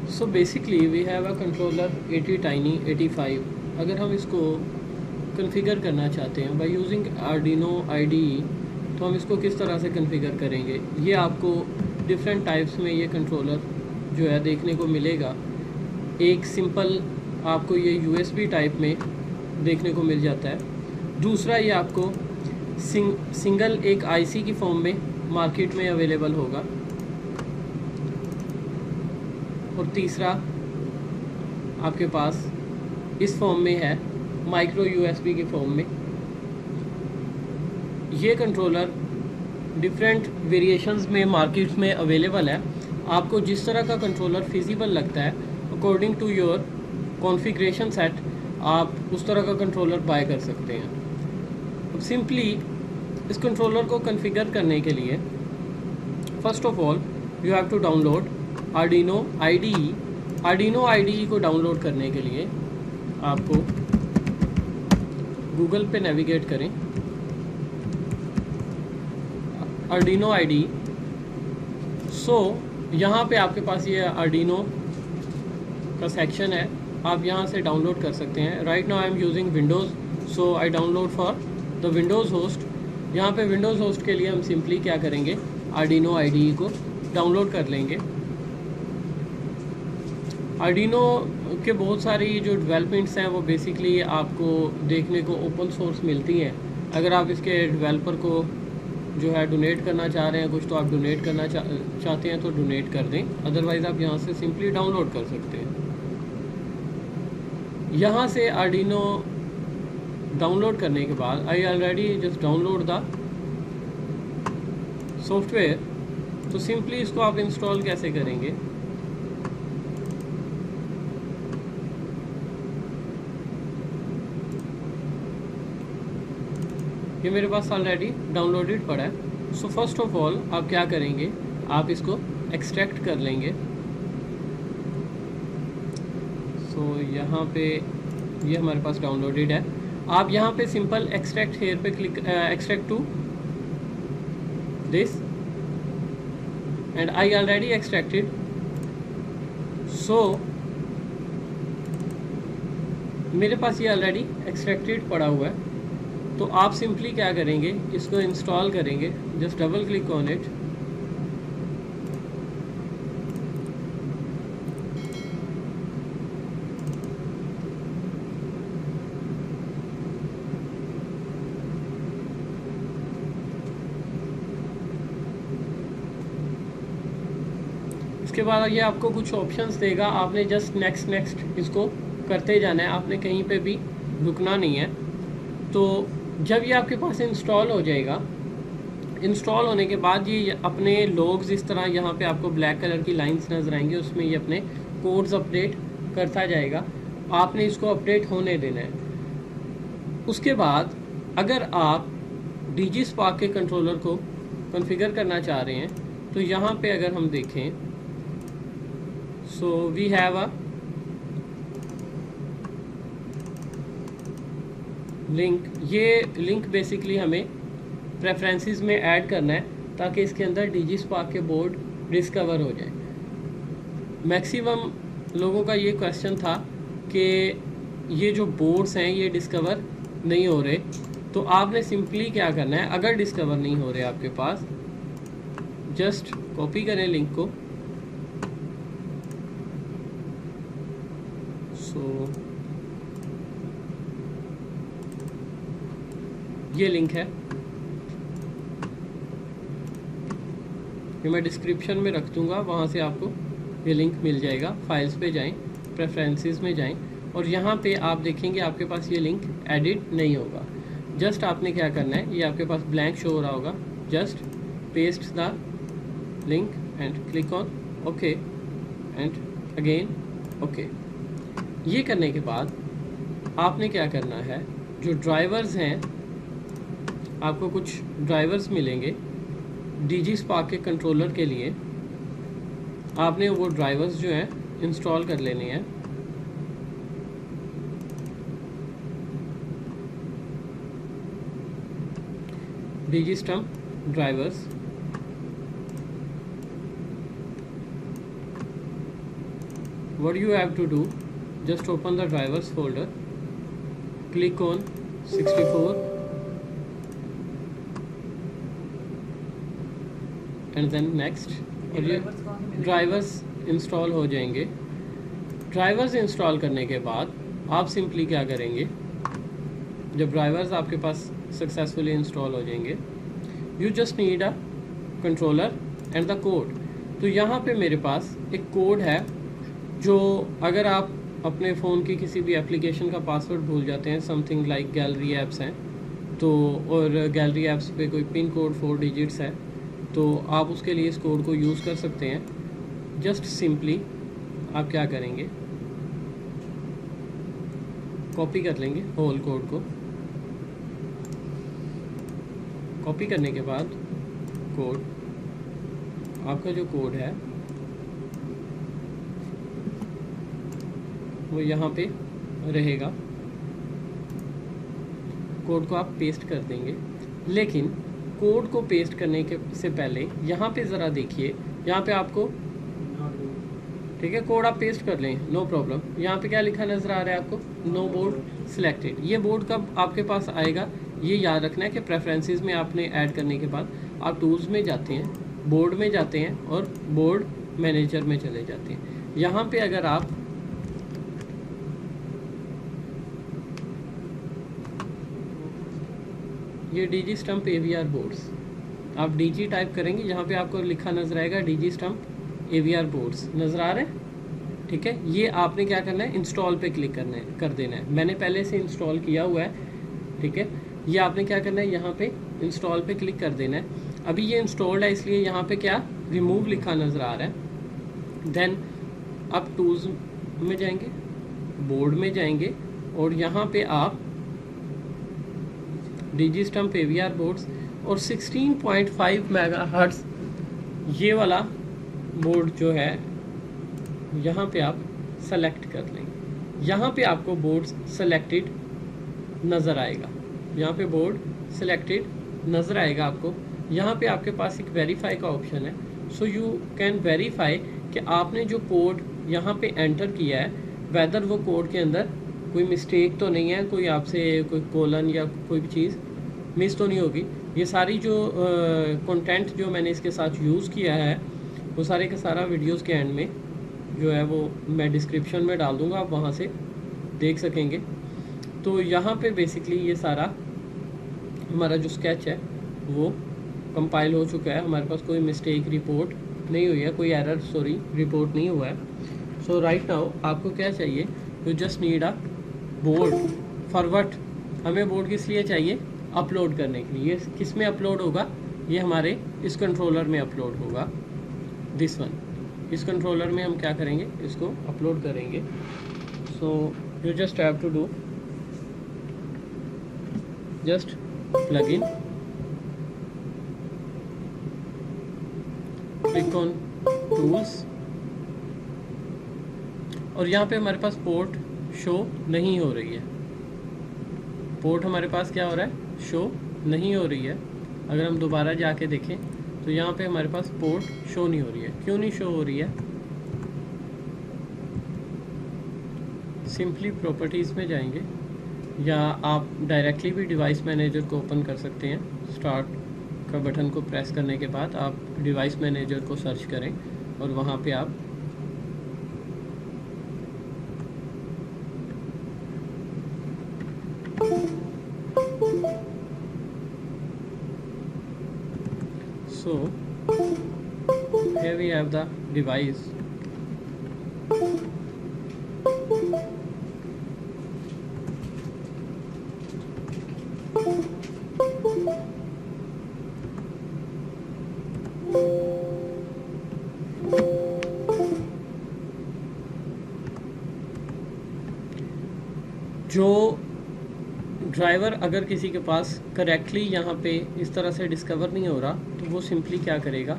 So basically we have a controller 80 tiny 85। अगर हम इसको कॉन्फ़िगर करना चाहते हैं बाय यूजिंग आर्डिनो IDE, तो हम इसको किस तरह से कॉन्फ़िगर करेंगे, ये आपको डिफरेंट टाइप्स में ये कंट्रोलर जो है देखने को मिलेगा। एक सिंपल आपको ये USB टाइप में देखने को मिल जाता है। दूसरा ये आपको सिंगल एक IC की फॉर्म में मार्केट में अवेलेबल होगा। और तीसरा आपके पास इस फॉर्म में है माइक्रो USB की फॉर्म में। ये कंट्रोलर डिफरेंट वेरिएशंस में मार्केट्स में अवेलेबल है। आपको जिस तरह का कंट्रोलर फिजिबल लगता है according to your configuration set, आप उस तरह का कंट्रोलर बाय कर सकते हैं। अब सिंपली इस कंट्रोलर को कॉन्फ़िगर करने के लिए first of all you have to download Arduino IDE। Arduino IDE को डाउनलोड करने के लिए आपको गूगल पे नेविगेट करें, आर्डिनो IDE। सो यहाँ पे आपके पास ये आर्डिनो का सेक्शन है, आप यहाँ से डाउनलोड कर सकते हैं। Right now I am using Windows, so I download for the Windows host. यहाँ पे विंडोज़ होस्ट के लिए हम सिंपली क्या करेंगे, आर्डिनो IDE को डाउनलोड कर लेंगे। आर्डिनो के बहुत सारी जो डेवलपमेंट्स हैं वो बेसिकली आपको देखने को ओपन सोर्स मिलती हैं। अगर आप इसके डेवलपर को जो है डोनेट करना चाह रहे हैं कुछ, तो आप डोनेट करना चाहते हैं तो डोनेट कर दें, अदरवाइज़ आप यहाँ से सिंपली डाउनलोड कर सकते हैं। यहाँ से आर्डिनो डाउनलोड करने के बाद I already just download the software, तो सिंपली इसको आप इंस्टॉल कैसे करेंगे। ये मेरे पास ऑलरेडी डाउनलोडेड पड़ा है। सो फर्स्ट ऑफ ऑल आप क्या करेंगे, आप इसको एक्सट्रैक्ट कर लेंगे। सो यहाँ पे ये हमारे पास डाउनलोडेड है। आप यहाँ पे सिंपल एक्सट्रैक्ट हेयर पे click, extract to this, and I already extracted. So मेरे पास ये ऑलरेडी एक्सट्रैक्टेड पड़ा हुआ है। तो आप सिंपली क्या करेंगे, इसको इंस्टॉल करेंगे, just double click on it. उसके बाद ये आपको कुछ ऑप्शंस देगा, आपने जस्ट नेक्स्ट इसको करते जाना है, आपने कहीं पे भी रुकना नहीं है। तो जब ये आपके पास इंस्टॉल हो जाएगा, इंस्टॉल होने के बाद ये अपने लॉग्स इस तरह यहाँ पे आपको ब्लैक कलर की लाइंस नज़र आएंगे, उसमें ये अपने कोड्स अपडेट करता जाएगा। आपने इसको अपडेट होने देना है। उसके बाद अगर आप DigiSpark के कंट्रोलर को कॉन्फ़िगर करना चाह रहे हैं, तो यहाँ पे अगर हम देखें, so we have a link. ये लिंक बेसिकली हमें प्रेफरेंसेस में ऐड करना है ताकि इसके अंदर DigiSpark के बोर्ड डिस्कवर हो जाए। मैक्सिमम लोगों का ये क्वेश्चन था कि ये जो बोर्ड्स हैं ये डिस्कवर नहीं हो रहे। तो आपने सिंपली क्या करना है, अगर डिस्कवर नहीं हो रहे आपके पास, जस्ट कॉपी करें लिंक को। सो ये लिंक है, ये मैं डिस्क्रिप्शन में रख दूँगा, वहाँ से आपको ये लिंक मिल जाएगा। फाइल्स पे जाएं, प्रेफरेंसेस में जाएं, और यहाँ पे आप देखेंगे आपके पास ये लिंक एडिट नहीं होगा। जस्ट आपने क्या करना है, ये आपके पास ब्लैंक शो हो रहा होगा, just paste the link and click on okay and again okay. ये करने के बाद आपने क्या करना है, जो ड्राइवर्स हैं, आपको कुछ ड्राइवर्स मिलेंगे DigiSpark के कंट्रोलर के लिए। आपने वो ड्राइवर्स जो हैं इंस्टॉल कर लेने हैं। DigiStump drivers, what you have to do, just open the drivers folder, click on 64 and then next, और ये ड्राइवर्स इंस्टॉल हो जाएंगे। ड्राइवर्स इंस्टॉल करने के बाद आप सिंपली क्या करेंगे, जब ड्राइवर्स आपके पास सक्सेसफुली इंस्टॉल हो जाएंगे, you just need a controller and the code. तो यहाँ पे मेरे पास एक कोड है, जो अगर आप अपने फ़ोन की किसी भी एप्लीकेशन का पासवर्ड भूल जाते हैं, समथिंग लाइक गैलरी ऐप्स हैं तो, और गैलरी ऐप्स पे कोई पिन कोड 4 डिजिट्स है, तो आप उसके लिए इस कोड को यूज़ कर सकते हैं। जस्ट सिंपली आप क्या करेंगे, कॉपी कर लेंगे होल कोड को। कॉपी करने के बाद कोड, आपका जो कोड है वो यहाँ पे रहेगा। कोड को आप पेस्ट कर देंगे, लेकिन कोड को पेस्ट करने के से पहले यहाँ पे ज़रा देखिए, यहाँ पे आपको, ठीक है, कोड आप पेस्ट कर लें, नो प्रॉब्लम। यहाँ पे क्या लिखा नज़र आ रहा है आपको, नो बोर्ड सिलेक्टेड। ये बोर्ड कब आपके पास आएगा, ये याद रखना है कि प्रेफरेंसेस में आपने ऐड करने के बाद आप टूल्स में जाते हैं, बोर्ड में जाते हैं और बोर्ड मैनेजर में चले जाते हैं। यहाँ पे अगर आप ये DG Stump AVR बोर्ड्स, आप DG टाइप करेंगे, यहाँ पे आपको लिखा नजर आएगा DG Stump AVR बोर्ड्स, नज़र आ रहे हैं, ठीक है। ये आपने क्या करना है, इंस्टॉल पे क्लिक कर देना है। मैंने पहले से इंस्टॉल किया हुआ है, ठीक है। ये आपने क्या करना है, यहाँ पे इंस्टॉल पे क्लिक कर देना है। अभी ये इंस्टॉल्ड है, इसलिए यहाँ पे क्या रिमूव लिखा नज़र आ रहा है। देन आप टूल्स में जाएंगे, बोर्ड में जाएंगे और यहाँ पे आप DG Stump AVR बोर्ड्स और 16.5 मेगाहर्ट्ज़ ये वाला बोर्ड जो है, यहाँ पे आप सेलेक्ट कर लेंगे। यहाँ पे आपको बोर्ड सेलेक्टेड नज़र आएगा, यहाँ पे बोर्ड सेलेक्टेड नज़र आएगा आपको। यहाँ पे आपके पास एक वेरीफाई का ऑप्शन है, सो यू कैन वेरीफाई कि आपने जो कोड यहाँ पे एंटर किया है, वेदर वो कोड के अंदर कोई मिस्टेक तो नहीं है, कोई आपसे कोई कोलन या कोई भी चीज़ मिस तो नहीं होगी। ये सारी जो कंटेंट जो मैंने इसके साथ यूज़ किया है, वो सारे का सारा वीडियोस के एंड में जो है वो मैं डिस्क्रिप्शन में डाल दूँगा, आप वहाँ से देख सकेंगे। तो यहाँ पे बेसिकली ये सारा हमारा जो स्केच है वो कंपाइल हो चुका है, हमारे पास कोई मिस्टेक रिपोर्ट नहीं हुई है, कोई एरर रिपोर्ट नहीं हुआ है। सो राइट नाउ आपको क्या चाहिए, you just need a board for what. हमें बोर्ड किस लिए चाहिए, अपलोड करने के लिए। किस में अपलोड होगा, ये हमारे इस कंट्रोलर में अपलोड होगा, दिस वन। इस कंट्रोलर में हम क्या करेंगे, इसको अपलोड करेंगे। So you just have to do, just plug in, click on tools, और यहाँ पे हमारे पास पोर्ट शो नहीं हो रही है। पोर्ट हमारे पास क्या हो रहा है, शो नहीं हो रही है। अगर हम दोबारा जाके देखें तो यहाँ पे हमारे पास पोर्ट शो नहीं हो रही है। क्यों नहीं शो हो रही है, सिंपली प्रॉपर्टीज़ में जाएंगे, या आप डायरेक्टली भी डिवाइस मैनेजर को ओपन कर सकते हैं। स्टार्ट का बटन को प्रेस करने के बाद आप डिवाइस मैनेजर को सर्च करें और वहाँ पे आप so here we have the device, जो ड्राइवर अगर किसी के पास करेक्टली यहाँ पे इस तरह से डिस्कवर नहीं हो रहा, तो वो सिंपली क्या करेगा,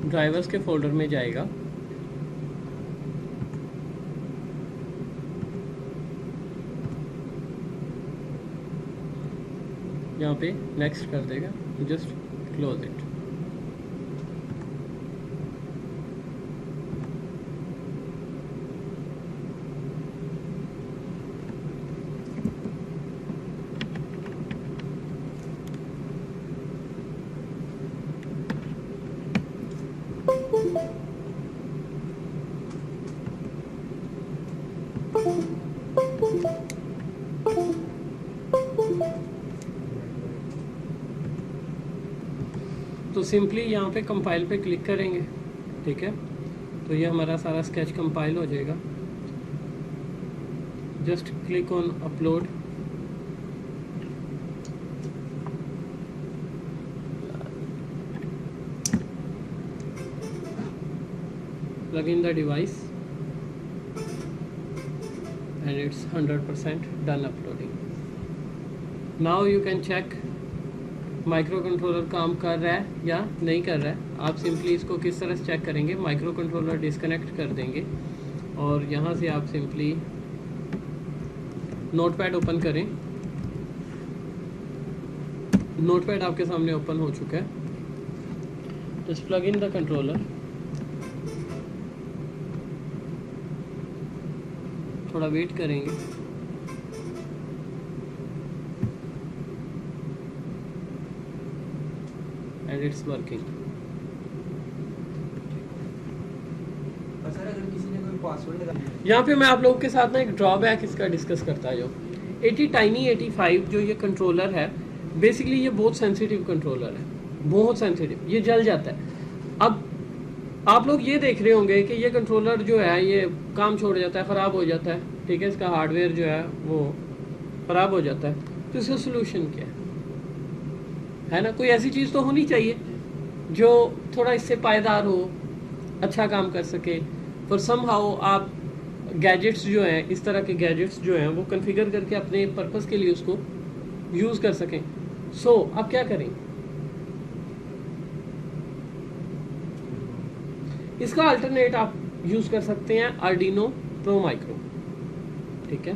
ड्राइवर्स के फोल्डर में जाएगा, यहाँ पे नेक्स्ट कर देगा, जस्ट क्लोज इट। तो सिंपली यहाँ पे कंपाइल पे क्लिक करेंगे, ठीक है। तो ये हमारा सारा स्केच कंपाइल हो जाएगा। Just click on upload. plug in the device and it's 100% done uploading. Now you can check micro controller काम कर रहा है या नहीं कर रहा है। आप सिंपली इसको किस तरह से चेक करेंगे, माइक्रो कंट्रोलर डिस्कनेक्ट कर देंगे और यहाँ से आप सिंपली नोटपैड ओपन करें। नोटपैड आपके सामने ओपन हो चुका है। Just plug in the controller. थोड़ा वेट करेंगे। And it's working. यहाँ पे मैं आप लोगों के साथ ना एक ड्रॉबैक इसका डिस्कस करता हूँ। ATtiny85 जो ये कंट्रोलर है, बेसिकली ये बहुत सेंसिटिव कंट्रोलर है, बहुत सेंसिटिव, ये जल जाता है। अब आप लोग ये देख रहे होंगे कि ये कंट्रोलर जो है ये काम छोड़ जाता है, ख़राब हो जाता है, ठीक है, इसका हार्डवेयर जो है वो ख़राब हो जाता है। तो इसका सोल्यूशन क्या है ना? कोई ऐसी चीज़ तो होनी चाहिए जो थोड़ा इससे पायदार हो, अच्छा काम कर सके। पर समहाउ आप गैजेट्स जो हैं, इस तरह के गैजेट्स जो हैं वो कॉन्फ़िगर करके अपने पर्पस के लिए उसको यूज़ कर सकें। सो आप क्या करें, इसका अल्टरनेट आप यूज़ कर सकते हैं आर्डिनो प्रो माइक्रो, ठीक है।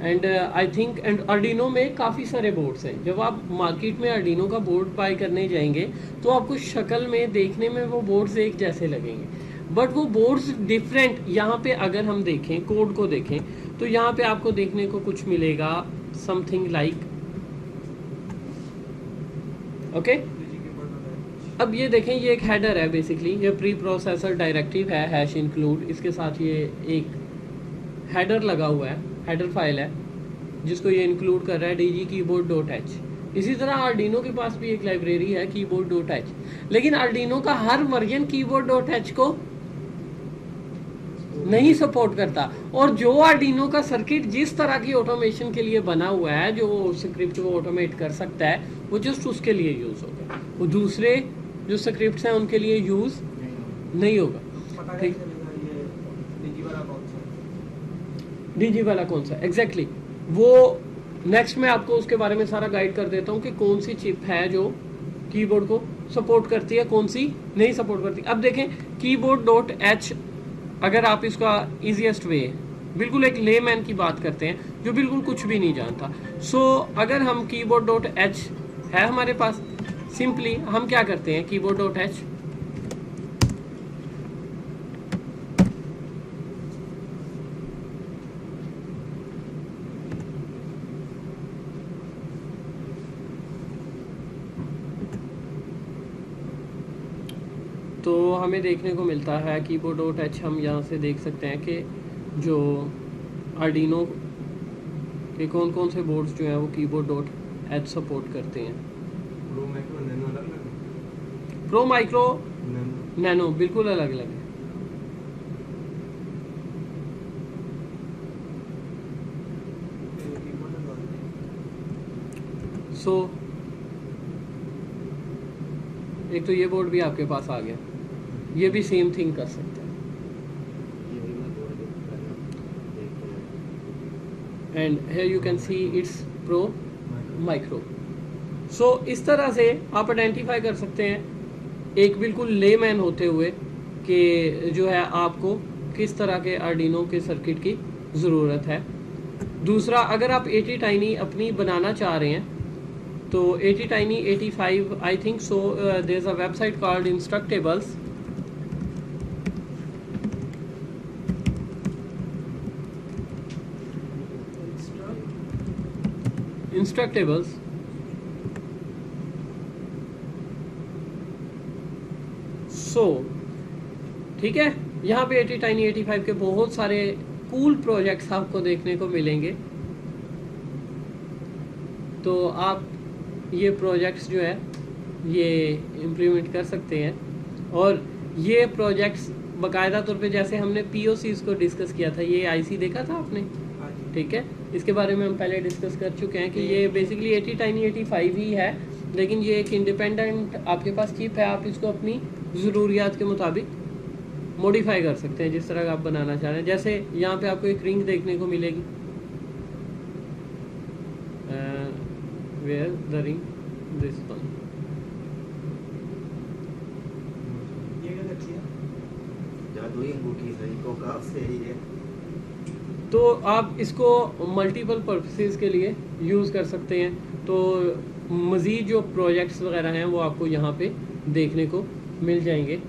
And I think and Arduino में काफ़ी सारे बोर्ड्स हैं। जब आप मार्केट में आर्डिनो का बोर्ड बाय करने जाएंगे तो आपको शक्ल में, देखने में वो बोर्ड्स एक जैसे लगेंगे, बट वो बोर्ड्स डिफरेंट। यहाँ पे अगर हम देखें, कोड को देखें, तो यहाँ पे आपको देखने को कुछ मिलेगा समथिंग लाइक, ओके। अब ये देखें, ये एक हेडर है, बेसिकली ये प्री प्रोसेसर डायरेक्टिव है, हैश इंक्लूड, इसके साथ ये एक हेडर लगा हुआ है, हेडर फाइल है जिसको ये इंक्लूड कर रहा है dgkeyboard.h। इसी तरह आर्डिनो के पास भी एक लाइब्रेरी है keyboard.h, लेकिन आर्डिनो का हर वर्जन keyboard.h को नहीं सपोर्ट करता। और जो आर्डिनो का सर्किट जिस तरह की ऑटोमेशन के लिए बना हुआ है, जो स्क्रिप्ट को ऑटोमेट कर सकता है, वो जस्ट उसके लिए यूज़ होगा, वो दूसरे जो स्क्रिप्ट्स हैं उनके लिए यूज़ नहीं होगा, ठीक। डीजी वाला कौन सा एग्जैक्टली वो नेक्स्ट मैं आपको उसके बारे में सारा गाइड कर देता हूँ कि कौन सी चिप है जो कीबोर्ड को सपोर्ट करती है, कौन सी नहीं सपोर्ट करती। अब देखें keyboard.h, अगर आप इसका ईजीएस्ट वे, बिल्कुल एक लेमैन की बात करते हैं जो बिल्कुल कुछ भी नहीं जानता। सो अगर हम keyboard.h है हमारे पास, सिंपली हम क्या करते हैं, keyboard.h तो हमें देखने को मिलता है keyboard.h। हम यहाँ से देख सकते हैं कि जो आर्डिनो के कौन कौन से बोर्ड्स जो हैं वो keyboard.h सपोर्ट करते हैं। प्रो माइक्रो नैनो बिल्कुल अलग अलग है। सो एक तो ये बोर्ड भी आपके पास आ गया, ये भी सेम थिंग कर सकते हैं। And here you can see it's pro micro. So इस तरह से आप आइडेंटिफाई कर सकते हैं, एक बिल्कुल लेमैन होते हुए, कि जो है आपको किस तरह के आर्डिनो के सर्किट की ज़रूरत है। दूसरा, अगर आप ATtiny अपनी बनाना चाह रहे हैं तो ATtiny85 I think so there is a website called Instructables। सो ठीक है, यहाँ पे 80 टाइनी 85 के बहुत सारे कूल प्रोजेक्ट्स आपको देखने को मिलेंगे। तो आप ये प्रोजेक्ट्स जो है ये इम्प्लीमेंट कर सकते हैं। और ये प्रोजेक्ट्स बाकायदा तौर पे, जैसे हमने POCs को डिस्कस किया था, ये IC देखा था आपने, ठीक है, इसके बारे में हम पहले डिस्कस कर चुके हैं कि ये बेसिकली 80 टाइनी 85 ही है, लेकिन ये एक इंडिपेंडेंट आपके पास चिप है। आप इसको अपनी ज़रूरियात के मुताबिक मॉडिफाई कर सकते हैं जिस तरह का आप बनाना चाह रहे हैं। जैसे यहाँ पे आपको एक रिंग देखने को मिलेगी, where the ring, this one. तो आप इसको मल्टीपल पर्पसेस के लिए यूज़ कर सकते हैं। तो मज़ीद जो प्रोजेक्ट्स वगैरह हैं वो आपको यहाँ पे देखने को मिल जाएंगे।